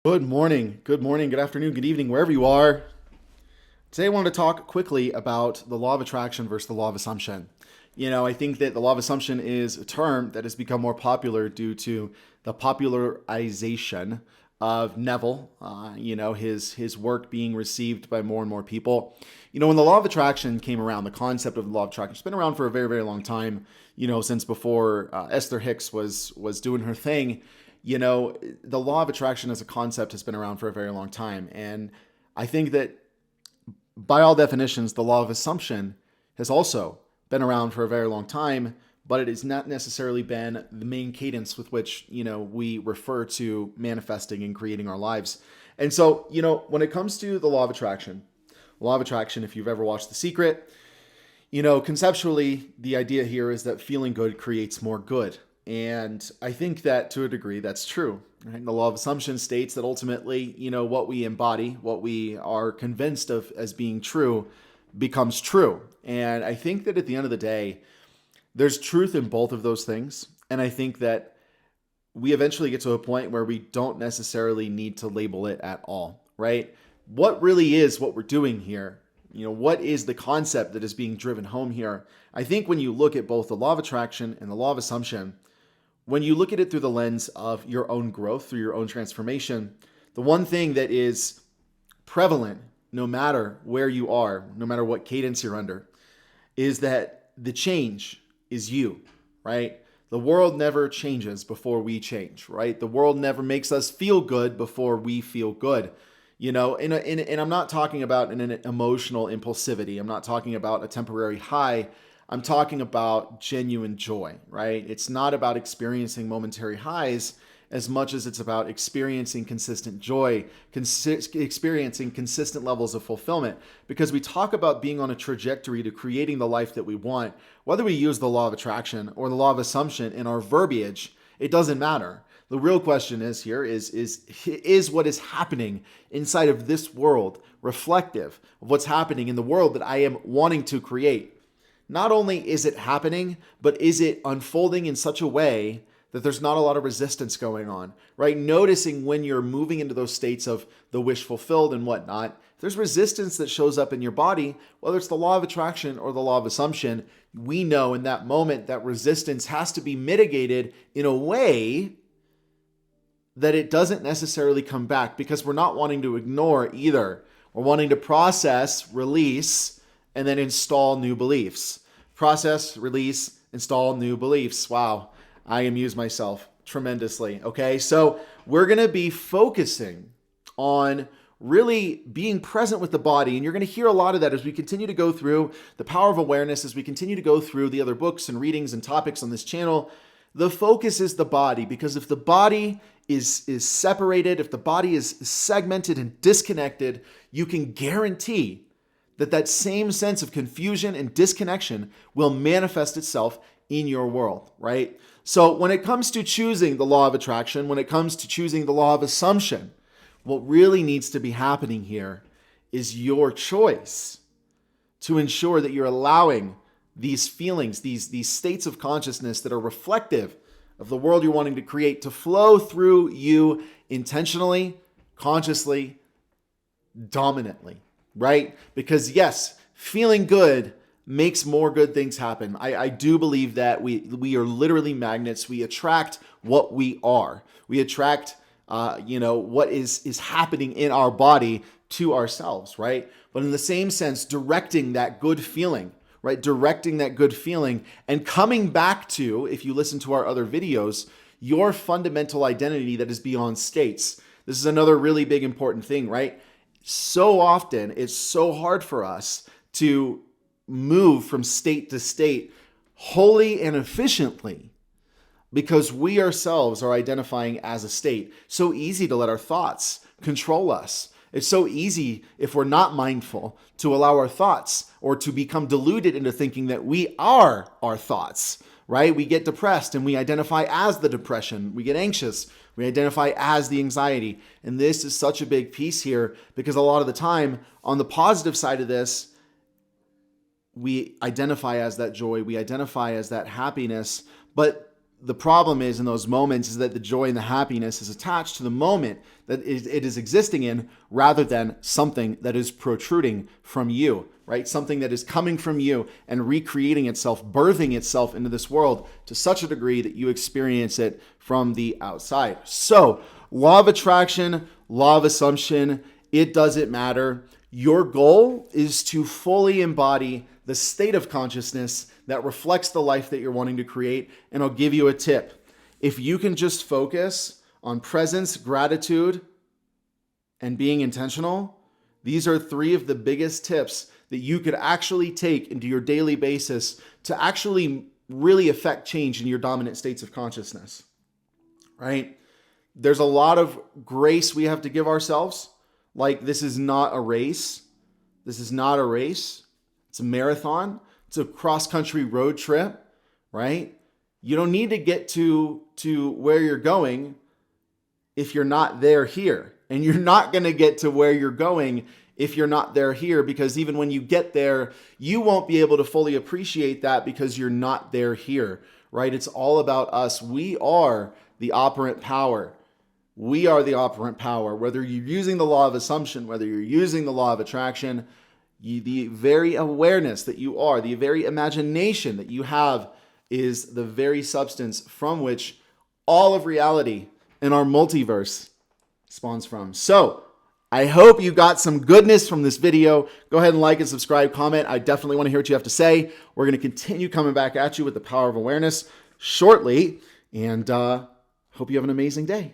Good morning, good afternoon, good evening, wherever you are. Today I wanted to talk quickly about the law of attraction versus the law of assumption. I think that the law of assumption is a term that has become more popular due to the popularization of Neville, his work being received by more and more people. When the law of attraction came around, the concept of the law of attraction has been around for a very, very long time, since before Esther Hicks was doing her thing. The law of attraction as a concept has been around for a very long time. And I think that by all definitions, the law of assumption has also been around for a very long time, but it has not necessarily been the main cadence with which, we refer to manifesting and creating our lives. And so, when it comes to the law of attraction, if you've ever watched The Secret, conceptually, the idea here is that feeling good creates more good. And I think that to a degree, that's true. Right? The law of assumption states that ultimately, what we embody, what we are convinced of as being true, becomes true. And I think that at the end of the day, there's truth in both of those things. And I think that we eventually get to a point where we don't necessarily need to label it at all, right? What really is what we're doing here? What is the concept that is being driven home here? I think when you look at both the law of attraction and the law of assumption, when you look at it through the lens of your own growth, through your own transformation, the one thing that is prevalent, no matter where you are, no matter what cadence you're under, is that the change is you, right? The world never changes before we change, right? The world never makes us feel good before we feel good. And I'm not talking about an emotional impulsivity. I'm not talking about a temporary high. I'm talking about genuine joy, right? It's not about experiencing momentary highs as much as it's about experiencing consistent joy, experiencing consistent levels of fulfillment. Because we talk about being on a trajectory to creating the life that we want, whether we use the law of attraction or the law of assumption in our verbiage, it doesn't matter. The real question is here is what is happening inside of this world reflective of what's happening in the world that I am wanting to create? Not only is it happening, but is it unfolding in such a way that there's not a lot of resistance going on, right? Noticing when you're moving into those states of the wish fulfilled and whatnot, if there's resistance that shows up in your body, whether it's the law of attraction or the law of assumption, we know in that moment that resistance has to be mitigated in a way that it doesn't necessarily come back, because we're not wanting to ignore either. We're wanting to process, release, and then install new beliefs. Process, release, install new beliefs. Wow, I amuse myself tremendously. Okay, so we're going to be focusing on really being present with the body. And you're going to hear a lot of that as we continue to go through the power of awareness, as we continue to go through the other books and readings and topics on this channel. The focus is the body, because if the body is separated, if the body is segmented and disconnected, you can guarantee that same sense of confusion and disconnection will manifest itself in your world, right? So when it comes to choosing the law of attraction, when it comes to choosing the law of assumption, what really needs to be happening here is your choice to ensure that you're allowing these feelings, these states of consciousness that are reflective of the world you're wanting to create to flow through you intentionally, consciously, dominantly. Right? Because yes, feeling good makes more good things happen. I do believe that we are literally magnets. We attract what we are. We attract, what is happening in our body to ourselves, right? But in the same sense, directing that good feeling, right? Directing that good feeling and coming back to, if you listen to our other videos, your fundamental identity that is beyond states. This is another really big important thing, right? So often it's so hard for us to move from state to state wholly and efficiently because we ourselves are identifying as a state. So easy to let our thoughts control us. It's so easy, if we're not mindful, to allow our thoughts or to become deluded into thinking that we are our thoughts, right? We get depressed and we identify as the depression. We get anxious. We identify as the anxiety. And this is such a big piece here because a lot of the time on the positive side of this, we identify as that joy. We identify as that happiness. But the problem is in those moments is that the joy and the happiness is attached to the moment that it is existing in rather than something that is protruding from you, right? Something that is coming from you and recreating itself, birthing itself into this world to such a degree that you experience it from the outside. So, law of attraction, law of assumption, it doesn't matter. Your goal is to fully embody the state of consciousness that reflects the life that you're wanting to create. And I'll give you a tip. If you can just focus on presence, gratitude, and being intentional, these are 3 of the biggest tips that you could actually take into your daily basis to actually really affect change in your dominant states of consciousness, right? There's a lot of grace we have to give ourselves. Like, this is not a race. This is not a race. It's a marathon. It's a cross-country road trip, right? You don't need to get to where you're going if you're not there here. And you're not going to get to where you're going if you're not there here, because even when you get there, you won't be able to fully appreciate that because you're not there here, right? It's all about us. We are the operant power. We are the operant power. Whether you're using the law of assumption, whether you're using the law of attraction, the very awareness that you are, the very imagination that you have is the very substance from which all of reality in our multiverse spawns from. So, I hope you got some goodness from this video. Go ahead and like and subscribe, comment. I definitely want to hear what you have to say. We're going to continue coming back at you with the power of awareness shortly, and hope you have an amazing day.